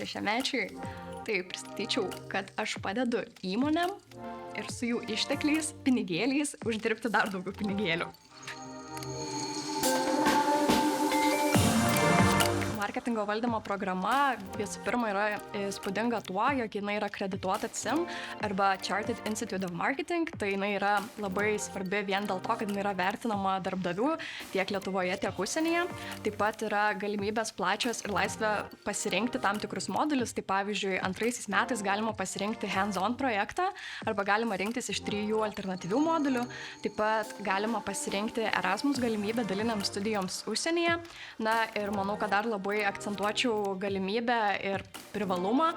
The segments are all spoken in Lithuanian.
šešiamečiai, tai pristatyčiau, kad aš padedu įmonėm ir su jų ištekliais, pinigėliais uždirbti dar daugiau pinigėlių. Marketingo valdymo programa visų pirma yra įspūdinga tuo, jog jinai yra akredituota CIM arba Chartered Institute of Marketing, tai jinai yra labai svarbi vien dėl to, kad jinai yra vertinama darbdavių tiek Lietuvoje, tiek užsienyje. Taip pat yra galimybės plačios ir laisvė pasirinkti tam tikrus modulius, tai pavyzdžiui, 2 metais galima pasirinkti hands-on projektą arba galima rinktis iš 3 alternatyvių modulių. Taip pat galima pasirinkti Erasmus galimybę daliniams studijoms užsienyje. Na ir manau, kad dar labai akcentuočiau galimybę ir privalumą,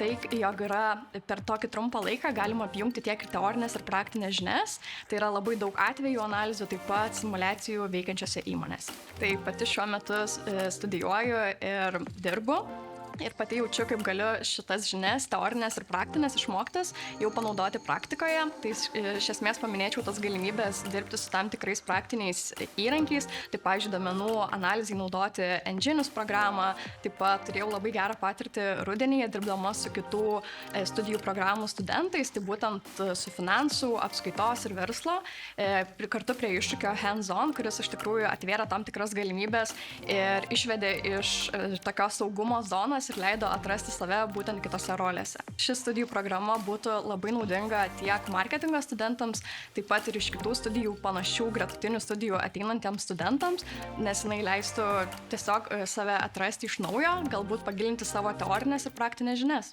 tai jog yra per tokį trumpą laiką galima apjungti tiek ir teorinės ir praktinės žinias. Tai yra labai daug atvejų analizių, taip pat simulacijų veikiančiose įmonėse. Tai pati šiuo metu studijuoju ir dirbu. Ir pati jaučiu, kaip galiu šitas žinias, teorinės ir praktinės išmoktas, jau panaudoti praktikoje. Tai iš esmės paminėčiau tas galimybės dirbti su tam tikrais praktiniais įrankiais. Tai, pavyzdžiui, duomenų analizai naudoti Engineus programą. Taip pat turėjau labai gerą patirtį rudenyje, dirbdama su kitų studijų programų studentais. Tai būtent su finansų, apskaitos ir verslo. Kartu prie iššūkio hands-on, kuris iš tikrųjų atvėrė tam tikras galimybės ir išvedė iš tokios saugumo zonos ir leido atrasti save būtent kitose rolėse. Ši studijų programa būtų labai naudinga tiek marketingo studentams, taip pat ir iš kitų studijų panašių gretutinių studijų ateinantiems studentams, nes jinai leistų tiesiog save atrasti iš naujo, galbūt pagilinti savo teorinės ir praktinės žinias.